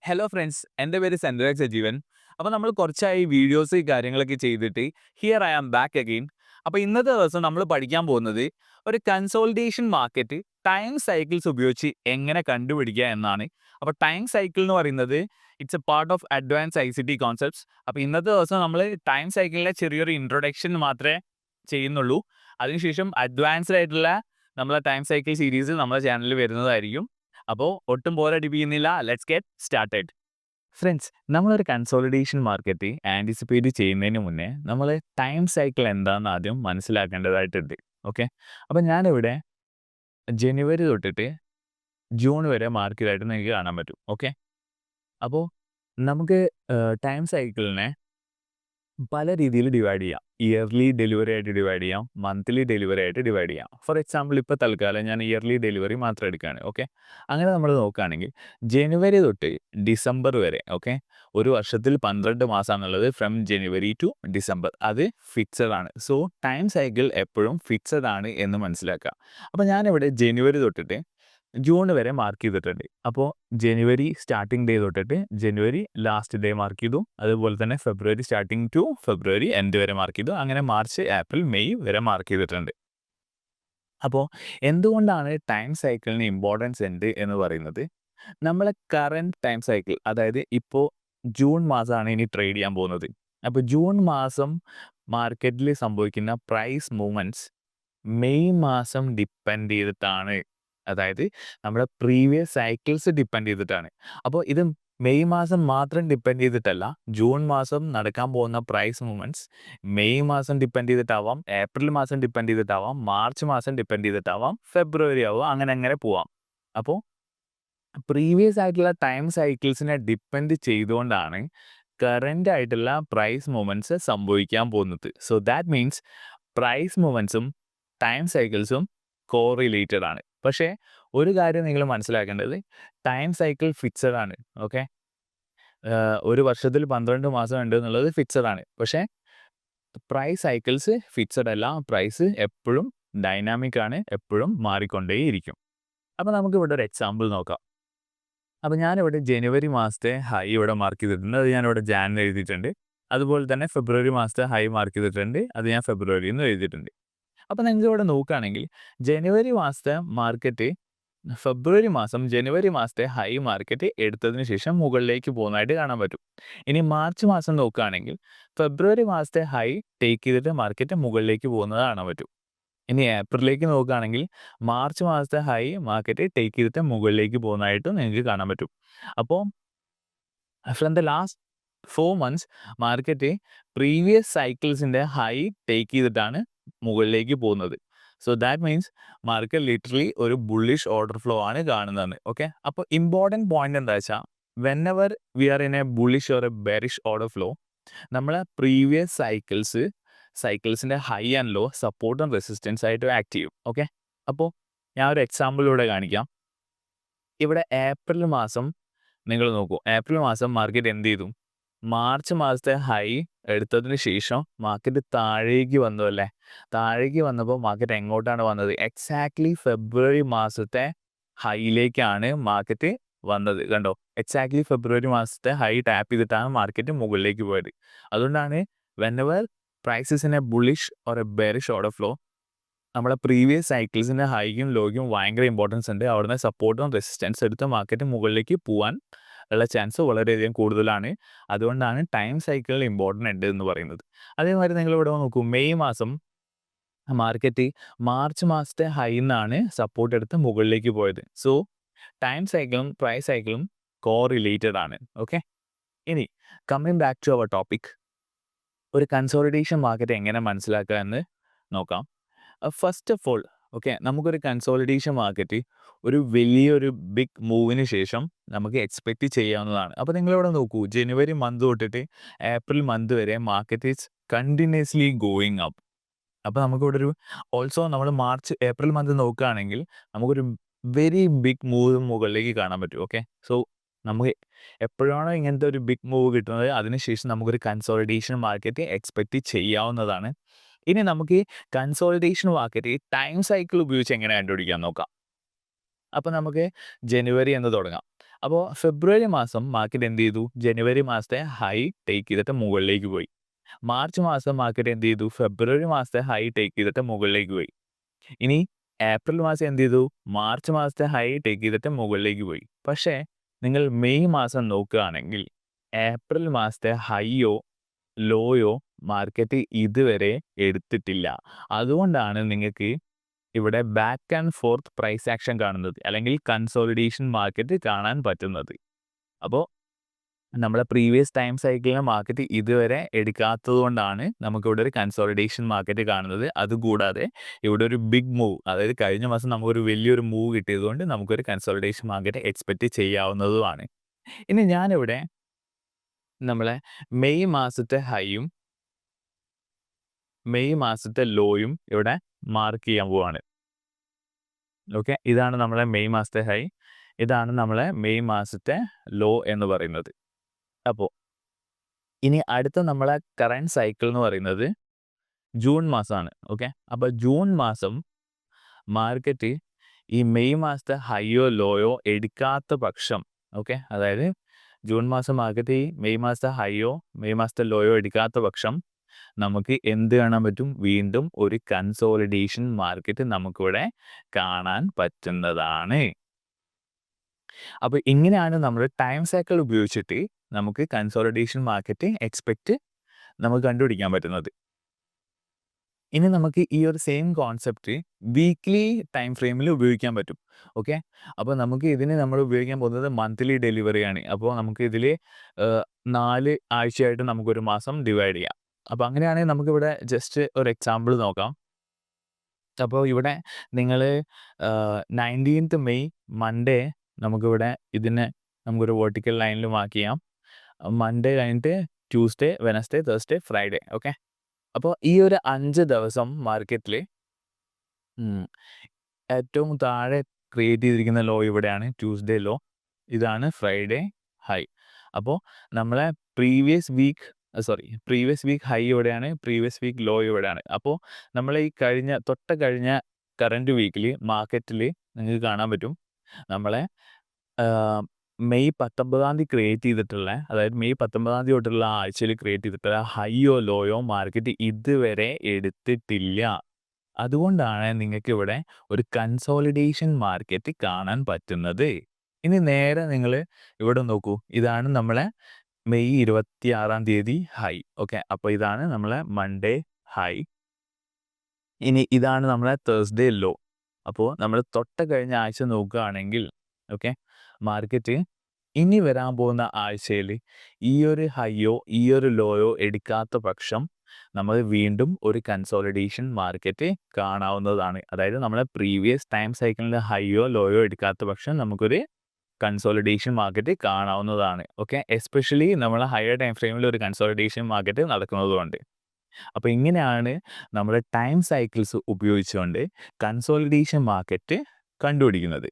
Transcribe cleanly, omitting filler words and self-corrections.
Hello friends, എൻ്റെ പേര് സെൻഡ്രാക്സ് സജീവൻ. അപ്പോൾ നമ്മൾ കുറച്ചായി വീഡിയോസ് കാര്യങ്ങളൊക്കെ ചെയ്തിട്ട് here I am back again. അപ്പോൾ ഇന്നത്തെ ദിവസം നമ്മൾ പഠിക്കാൻ പോകുന്നത് ഒരു കൺസോളിഡേഷൻ മാർക്കറ്റ് ടൈം സൈക്കിൾസ് ഉപയോഗിച്ച് എങ്ങനെ കണ്ടുപിടിക്കുക എന്നാണ്. അപ്പോൾ ടൈം സൈക്കിൾ എന്ന് പറയുന്നത് it's A part of advance ICT concepts. അപ്പോൾ ഇന്നത്തെ ദിവസം നമ്മൾ ടൈം സൈക്കിളിലെ ചെറിയൊരു ഇൻട്രൊഡക്ഷൻ മാത്രമേ ചെയ്യുന്നുള്ളൂ. അതിനുശേഷം അഡ്വാൻസ്ഡ് ആയിട്ടുള്ള നമ്മളെ ടൈം സൈക്കിൾ സീരീസ് നമ്മുടെ ചാനലിൽ വരുന്നതായിരിക്കും. അപ്പോൾ ഒട്ടും പോരടിപ്പിക്കുന്നില്ല, ലെറ്റ്സ് ഗെറ്റ് സ്റ്റാർട്ടഡ്. ഫ്രണ്ട്സ്, നമ്മളൊരു കൺസോളിഡേഷൻ മാർക്കറ്റ് ആൻറ്റിസിപ്പേറ്റ് ചെയ്യുന്നതിന് മുന്നേ നമ്മൾ ടൈം സൈക്കിൾ എന്താണെന്ന് ആദ്യം മനസ്സിലാക്കേണ്ടതായിട്ടുണ്ട്. ഓക്കെ, അപ്പോൾ ഞാനിവിടെ ജനുവരി തൊട്ടിട്ട് ജൂൺ വരെ മാർക്ക് ചെയ്തായിട്ട് നിങ്ങൾക്ക് കാണാൻ പറ്റും. ഓക്കെ, അപ്പോൾ നമുക്ക് ടൈം സൈക്കിളിനെ പല രീതിയിൽ ഡിവൈഡ് ചെയ്യാം. ഇയർലി ഡെലിവറി ആയിട്ട് ഡിവൈഡ് ചെയ്യാം, മന്ത്ലി ഡെലിവറി ആയിട്ട് ഡിവൈഡ് ചെയ്യാം. ഫോർ എക്സാമ്പിൾ ഇപ്പോൾ തൽക്കാലം ഞാൻ ഇയർലി ഡെലിവറി മാത്രം എടുക്കുകയാണ്. ഓക്കെ, അങ്ങനെ നമ്മൾ നോക്കുകയാണെങ്കിൽ ജനുവരി തൊട്ട് ഡിസംബർ വരെ, ഓക്കെ, ഒരു വർഷത്തിൽ 12 മാസമാണുള്ളത്. ഫ്രം ജനുവരി ടു ഡിസംബർ, അത് ഫിക്സഡ് ആണ്. സോ ടൈം സൈക്കിൾ എപ്പോഴും ഫിക്സഡ് ആണ് എന്ന് മനസ്സിലാക്കുക. അപ്പോൾ ഞാനിവിടെ ജനുവരി തൊട്ടിട്ട് ജൂൺ വരെ മാർക്ക് ചെയ്തിട്ടുണ്ട്. അപ്പോൾ ജനുവരി സ്റ്റാർട്ടിംഗ് ഡേ തൊട്ടിട്ട് ജനുവരി ലാസ്റ്റ് ഡേ മാർക്ക് ചെയ്തു. അതുപോലെ തന്നെ ഫെബ്രുവരി സ്റ്റാർട്ടിംഗ് ടു ഫെബ്രുവരി എൻഡ് വരെ മാർക്ക് ചെയ്തു. അങ്ങനെ മാർച്ച്, ഏപ്രിൽ, മെയ് വരെ മാർക്ക് ചെയ്തിട്ടുണ്ട്. അപ്പോൾ എന്തുകൊണ്ടാണ് ടൈം സൈക്കിളിന് ഇമ്പോർട്ടൻസ് ഉണ്ട് എന്ന് പറയുന്നത്, നമ്മളെ കറൻറ്റ് ടൈം സൈക്കിൾ, അതായത് ഇപ്പോൾ ജൂൺ മാസമാണ് ഇനി ട്രേഡ് ചെയ്യാൻ പോകുന്നത്. അപ്പോൾ ജൂൺ മാസം മാർക്കറ്റിൽ സംഭവിക്കുന്ന പ്രൈസ് മൂവ്മെൻറ്റ്സ് മെയ് മാസം ഡിപ്പെൻഡ് ചെയ്തിട്ടാണ്. അതായത് നമ്മുടെ പ്രീവിയസ് സൈക്കിൾസ് ഡിപ്പെൻഡ് ചെയ്തിട്ടാണ്. അപ്പോൾ ഇത് മെയ് മാസം മാത്രം ഡിപ്പെൻഡ് ചെയ്തിട്ടല്ല, ജൂൺ മാസം നടക്കാൻ പോകുന്ന പ്രൈസ് മൂവ്മെൻറ്റ്സ് മെയ് മാസം ഡിപ്പെൻഡ് ചെയ്തിട്ടാവാം, ഏപ്രിൽ മാസം ഡിപ്പെൻഡ് ചെയ്തിട്ടാവാം, മാർച്ച് മാസം ഡിപ്പെൻഡ് ചെയ്തിട്ടാവാം, ഫെബ്രുവരി ആവാം, അങ്ങനെ പോവാം. അപ്പോൾ പ്രീവിയസ് ആയിട്ടുള്ള ടൈം സൈക്കിൾസിനെ ഡിപ്പെൻഡ് ചെയ്തുകൊണ്ടാണ് കറൻ്റ് ആയിട്ടുള്ള പ്രൈസ് മൂവ്മെൻറ്റ്സ് സംഭവിക്കാൻ പോകുന്നത്. സോ ദാറ്റ് മീൻസ് പ്രൈസ് മൂവ്മെൻറ്റ്സും ടൈം സൈക്കിൾസും കോറിലേറ്റഡ് ആണ്. പക്ഷേ ഒരു കാര്യം നിങ്ങൾ മനസ്സിലാക്കേണ്ടത്, ടൈം സൈക്കിൾ ഫിക്സഡ് ആണ്. ഓക്കെ, ഒരു വർഷത്തിൽ 12 മാസം ഉണ്ട് എന്നുള്ളത് ഫിക്സഡ് ആണ്. പക്ഷേ പ്രൈസ് സൈക്കിൾസ് ഫിക്സഡ് അല്ല. പ്രൈസ് എപ്പോഴും ഡൈനാമിക് ആണ്, എപ്പോഴും മാറിക്കൊണ്ടേയിരിക്കും. അപ്പോൾ നമുക്ക് ഇവിടെ ഒരു എക്സാമ്പിൾ നോക്കാം. അപ്പോൾ ഞാനിവിടെ ജനുവരി മാസത്തെ ഹൈ ഇവിടെ മാർക്ക് ചെയ്തിട്ടുണ്ട്. അത് ഞാനിവിടെ ജാൻ എഴുതിയിട്ടുണ്ട്. അതുപോലെ തന്നെ ഫെബ്രുവരി മാസത്തെ ഹൈ മാർക്ക് ചെയ്തിട്ടുണ്ട്. അത് ഞാൻ ഫെബ്രുവരി എന്ന് എഴുതിയിട്ടുണ്ട്. അപ്പോൾ നിങ്ങൾക്ക് ഇവിടെ നോക്കുകയാണെങ്കിൽ ജനുവരി മാസത്തെ മാർക്കറ്റ് ഫെബ്രുവരി മാസം ജനുവരി മാസത്തെ ഹൈ മാർക്കറ്റ് എടുത്തതിന് ശേഷം മുകളിലേക്ക് പോകുന്നതായിട്ട് കാണാൻ പറ്റും. ഇനി മാർച്ച് മാസം നോക്കുകയാണെങ്കിൽ ഫെബ്രുവരി മാസത്തെ ഹൈ ടേക്ക് ചെയ്തിട്ട് മാർക്കറ്റ് മുകളിലേക്ക് പോകുന്നത് കാണാൻ പറ്റും. ഇനി ഏപ്രിലേക്ക് നോക്കുകയാണെങ്കിൽ മാർച്ച് മാസത്തെ ഹൈ മാർക്കറ്റ് ടേക്ക് ചെയ്തിട്ട് മുകളിലേക്ക് പോകുന്നതായിട്ട് നിങ്ങൾക്ക് കാണാൻ പറ്റും. അപ്പോൾ from the last 4 months market previous സൈക്കിൾസിൻ്റെ ഹൈ ടേക്ക് ചെയ്തിട്ടാണ് മുകളിലേക്ക് പോകുന്നത്. So that means market literally ഒരു ബുള്ളിഷ് ഓർഡർ ഫ്ലോ ആണ് കാണുന്നത്. ഓക്കെ, അപ്പോൾ ഇമ്പോർട്ടൻറ്റ് പോയിന്റ് എന്താ വെച്ചാൽ, whenever we are in a bullish or a bearish order flow, നമ്മളെ പ്രീവിയസ് സൈക്കിൾസിൻ്റെ high and low support and resistance ആയിട്ട് ആക്ട് ചെയ്യും. ഓക്കെ, അപ്പോൾ ഞാൻ ഒരു എക്സാമ്പിളിലൂടെ കാണിക്കാം. ഇവിടെ ഏപ്രിൽ മാസം നിങ്ങൾ നോക്കൂ. ഏപ്രിൽ മാസം മാർക്കറ്റ് എന്ത് ചെയ്തു? മാർച്ച് മാസത്തെ ഹൈ എടുത്തതിന് ശേഷം മാർക്കറ്റ് താഴേക്ക് വന്നു അല്ലേ? താഴേക്ക് വന്നപ്പോൾ മാർക്കറ്റ് എങ്ങോട്ടാണ് വന്നത്? എക്സാക്ട്ലി ഫെബ്രുവരി മാസത്തെ ഹൈയിലേക്കാണ് മാർക്കറ്റ് വന്നത്. കണ്ടോ, എക്സാക്ട്ലി ഫെബ്രുവരി മാസത്തെ ഹൈ ടാപ്പ് ചെയ്തിട്ടാണ് മാർക്കറ്റ് മുകളിലേക്ക് പോയത്. അതുകൊണ്ടാണ് whenever prices in a bullish or a bearish order flow, നമ്മുടെ പ്രീവിയസ് സൈക്കിൾസിൻ്റെ ഹൈക്കും ലോയ്ക്കും ഭയങ്കര ഇമ്പോർട്ടൻസ് ഉണ്ട്. അവിടുന്ന് സപ്പോർട്ടും റെസിസ്റ്റൻസ് എടുത്ത് മാർക്കറ്റ് മുകളിലേക്ക് പോകാൻ ഉള്ള ചാൻസ് വളരെയധികം കൂടുതലാണ്. അതുകൊണ്ടാണ് ടൈം സൈക്കിളിൽ ഇമ്പോർട്ടൻ്റ് ഉണ്ട് എന്ന് പറയുന്നത്. അതേമാതിരി നിങ്ങളിവിടെ നോക്കൂ, മെയ് മാസം മാർക്കറ്റ് മാർച്ച് മാസത്തെ ഹൈന്നാണ് സപ്പോർട്ട് എടുത്ത് മുകളിലേക്ക് പോയത്. സോ ടൈം സൈക്കിളും പ്രൈസ് സൈക്കിളും കോറിലേറ്റഡ് ആണ്. ഓക്കെ, ഇനി coming back to our topic, ഒരു കൺസോളിഡേഷൻ മാർക്കറ്റ് എങ്ങനെ മനസ്സിലാക്കുക എന്ന് നോക്കാം. ഫസ്റ്റ് ഓഫ് ഓൾ, ഓക്കെ, നമുക്കൊരു കൺസോളിഡേഷൻ മാർക്കറ്റ് ഒരു വലിയൊരു ബിഗ് മൂവിന് ശേഷം നമുക്ക് എക്സ്പെക്റ്റ് ചെയ്യാവുന്നതാണ്. അപ്പോൾ നിങ്ങളിവിടെ നോക്കൂ, ജനുവരി മന്ത് തൊട്ടിട്ട് ഏപ്രിൽ മന്ത് വരെ market is continuously going up. അപ്പോൾ നമുക്കിവിടെ ഒരു ഓൾസോ നമ്മൾ മാർച്ച് ഏപ്രിൽ മന്ത് നോക്കുകയാണെങ്കിൽ നമുക്കൊരു വെരി ബിഗ് മൂവ് മുകളിലേക്ക് കാണാൻ പറ്റും. ഓക്കെ, സോ നമുക്ക് എപ്പോഴാണോ ഇങ്ങനത്തെ ഒരു ബിഗ് മൂവ് കിട്ടുന്നത്, അതിനുശേഷം നമുക്കൊരു കൺസോളിഡേഷൻ മാർക്കറ്റ് എക്സ്പെക്റ്റ് ചെയ്യാവുന്നതാണ്. ഇനി നമുക്ക് കൺസോളിഡേഷൻ മാർക്കറ്റ് ടൈം സൈക്കിൾ ഉപയോഗിച്ച് എങ്ങനെ കണ്ടുപിടിക്കാൻ നോക്കാം. അപ്പോൾ നമുക്ക് ജനുവരി എന്ന് തുടങ്ങാം. അപ്പോൾ ഫെബ്രുവരി മാസം മാർക്കറ്റ് എന്ത് ചെയ്തു? ജനുവരി മാസത്തെ ഹൈ ടേക്ക് ചെയ്തിട്ട് മുകളിലേക്ക് പോയി. മാർച്ച് മാസം മാർക്കറ്റ് എന്ത് ചെയ്തു? ഫെബ്രുവരി മാസത്തെ ഹൈ ടേക്ക് ചെയ്തിട്ട് മുകളിലേക്ക് പോയി. ഇനി ഏപ്രിൽ മാസം എന്ത് ചെയ്തു? മാർച്ച് മാസത്തെ ഹൈ ടേക്ക് ചെയ്തിട്ട് മുകളിലേക്ക് പോയി. പക്ഷേ നിങ്ങൾ മെയ് മാസം നോക്കുകയാണെങ്കിൽ ഏപ്രിൽ മാസത്തെ ഹൈയോ ലോയോ മാർക്കറ്റ് ഇതുവരെ എടുത്തിട്ടില്ല. അതുകൊണ്ടാണ് നിങ്ങൾക്ക് ഇവിടെ back and fourth price action കാണുന്നത്, അല്ലെങ്കിൽ കൺസോളിഡേഷൻ മാർക്കറ്റ് കാണാൻ പറ്റുന്നത്. അപ്പോൾ നമ്മളെ പ്രീവിയസ് ടൈം സൈക്കിളിലെ മാർക്കറ്റ് ഇതുവരെ എടുക്കാത്തത് കൊണ്ടാണ് നമുക്കിവിടെ ഒരു കൺസോളിഡേഷൻ മാർക്കറ്റ് കാണുന്നത്. അതുകൂടാതെ ഇവിടെ ഒരു ബിഗ് മൂവ്, അതായത് കഴിഞ്ഞ മാസം നമുക്കൊരു വലിയൊരു മൂവ് കിട്ടിയതുകൊണ്ട് നമുക്കൊരു കൺസോളിഡേഷൻ മാർക്കറ്റ് എക്സ്പെക്റ്റ് ചെയ്യാവുന്നതുമാണ്. ഇനി ഞാനിവിടെ നമ്മളെ മെയ് മാസത്തെ ഹൈയും മെയ് മാസത്തെ ലോയും ഇവിടെ മാർക്ക് ചെയ്യാൻ പോവാണ്. ഓക്കെ, ഇതാണ് നമ്മളെ മെയ് മാസത്തെ ഹൈ, ഇതാണ് നമ്മളെ മെയ് മാസത്തെ ലോ എന്ന് പറയുന്നത്. അപ്പോൾ ഇനി അടുത്ത നമ്മളെ കറണ്ട് സൈക്കിൾ എന്ന് പറയുന്നത് ജൂൺ മാസമാണ്. ഓക്കെ, അപ്പോൾ ജൂൺ മാസം മാർക്കറ്റ് ഈ മെയ് മാസത്തെ ഹൈയോ ലോയോ എടുക്കാത്ത പക്ഷം, ഓക്കെ, അതായത് ജൂൺ മാസം മാർക്കറ്റ് ഈ മെയ് മാസത്തെ ഹൈയോ മെയ് മാസത്തെ ലോയോ എടുക്കാത്ത പക്ഷം നമുക്ക് എന്ത് കാണാൻ പറ്റും? വീണ്ടും ഒരു കൺസോളിഡേഷൻ മാർക്കറ്റ് നമുക്കിവിടെ കാണാൻ പറ്റുന്നതാണ്. അപ്പോൾ ഇങ്ങനെയാണ് നമ്മൾ ടൈം സൈക്കിൾ ഉപയോഗിച്ചിട്ട് നമുക്ക് കൺസോളിഡേഷൻ മാർക്കറ്റ് എക്സ്പെക്റ്റ് നമുക്ക് കണ്ടുപിടിക്കാൻ പറ്റുന്നത്. ഇനി നമുക്ക് ഈ ഒരു സെയിം കോൺസെപ്റ്റ് വീക്ക്ലി ടൈം ഫ്രെയിമിൽ ഉപയോഗിക്കാൻ പറ്റും. ഓക്കെ, അപ്പോൾ നമുക്ക് ഇതിന് നമ്മൾ ഉപയോഗിക്കാൻ പോകുന്നത് മന്ത്ലി ഡെലിവറിയാണ്. അപ്പോൾ നമുക്ക് ഇതിൽ 4 ആഴ്ചയായിട്ട് നമുക്കൊരു മാസം ഡിവൈഡ് ചെയ്യാം. അപ്പോൾ അങ്ങനെയാണെങ്കിൽ നമുക്കിവിടെ ജസ്റ്റ് ഒരു എക്സാമ്പിൾ നോക്കാം. അപ്പോൾ ഇവിടെ നിങ്ങൾ 19th മെയ് മൺഡേ നമുക്കിവിടെ ഇതിനെ നമുക്കൊരു വെർട്ടിക്കൽ ലൈനിൽ മാർക്ക് ചെയ്യാം. മൺഡേ കഴിഞ്ഞിട്ട് Tuesday, Wednesday, Thursday, Friday. Okay, അപ്പോൾ ഈ ഒരു 5 ദിവസം മാർക്കറ്റിൽ ഏറ്റവും താഴെ ക്രിയേറ്റ് ചെയ്തിരിക്കുന്ന ലോ ഇവിടെയാണ്, ട്യൂസ്ഡേ ലോ. ഇതാണ് ഫ്രൈഡേ ഹൈ. അപ്പോൾ നമ്മളെ പ്രീവിയസ് വീക്ക് ഹൈ ഇവിടെയാണ്, പ്രീവിയസ് വീക്ക് ലോ ഇവിടെയാണ്. അപ്പോൾ നമ്മൾ ഈ തൊട്ട് കഴിഞ്ഞ കറൻറ്റ് വീക്കിൽ മാർക്കറ്റിൽ നിങ്ങൾക്ക് കാണാൻ പറ്റും നമ്മളെ മെയ് 19 ക്രിയേറ്റ് ചെയ്തിട്ടുള്ള, അതായത് മെയ് 19 തൊട്ടുള്ള ആഴ്ചയിൽ ക്രിയേറ്റ് ചെയ്തിട്ടുള്ള ഹൈയോ ലോയോ മാർക്കറ്റ് ഇതുവരെ എടുത്തിട്ടില്ല. അതുകൊണ്ടാണ് നിങ്ങൾക്ക് ഇവിടെ ഒരു കൺസോളിഡേഷൻ മാർക്കറ്റ് കാണാൻ പറ്റുന്നത്. ഇനി നേരെ നിങ്ങൾ ഇവിടെ നോക്കൂ, ഇതാണ് നമ്മളെ മെയ് 26 ഹൈ. ഓക്കെ, അപ്പോൾ ഇതാണ് നമ്മളെ മൺഡേ ഹൈ. ഇനി ഇതാണ് നമ്മളെ തേഴ്സ്ഡേ ലോ. അപ്പോൾ നമ്മൾ തൊട്ട് കഴിഞ്ഞ ആഴ്ച നോക്കുകയാണെങ്കിൽ ഓക്കെ, മാർക്കറ്റ് ഇനി വരാൻ പോകുന്ന ആഴ്ചയിൽ ഈ ഒരു ഹൈയോ ഈ ഒരു ലോയോ എടുക്കാത്ത പക്ഷം നമ്മൾ വീണ്ടും ഒരു കൺസോളിഡേഷൻ മാർക്കറ്റ് കാണാവുന്നതാണ്. അതായത് നമ്മളെ പ്രീവിയസ് ടൈം സൈക്കിളിൻ്റെ ഹൈയോ ലോയോ എടുക്കാത്ത പക്ഷം നമുക്കൊരു കൺസോളിഡേഷൻ മാർക്കറ്റ് കാണാവുന്നതാണ്. ഓക്കെ, എസ്പെഷ്യലി നമ്മൾ ഹയർ ടൈം ഫ്രെയിമിൽ ഒരു കൺസോളിഡേഷൻ മാർക്കറ്റ് നടക്കുന്നതുകൊണ്ട്. അപ്പോൾ ഇങ്ങനെയാണ് നമ്മുടെ ടൈം സൈക്കിൾസ് ഉപയോഗിച്ചുകൊണ്ട് കൺസോളിഡേഷൻ മാർക്കറ്റ് കണ്ടുപിടിക്കുന്നത്.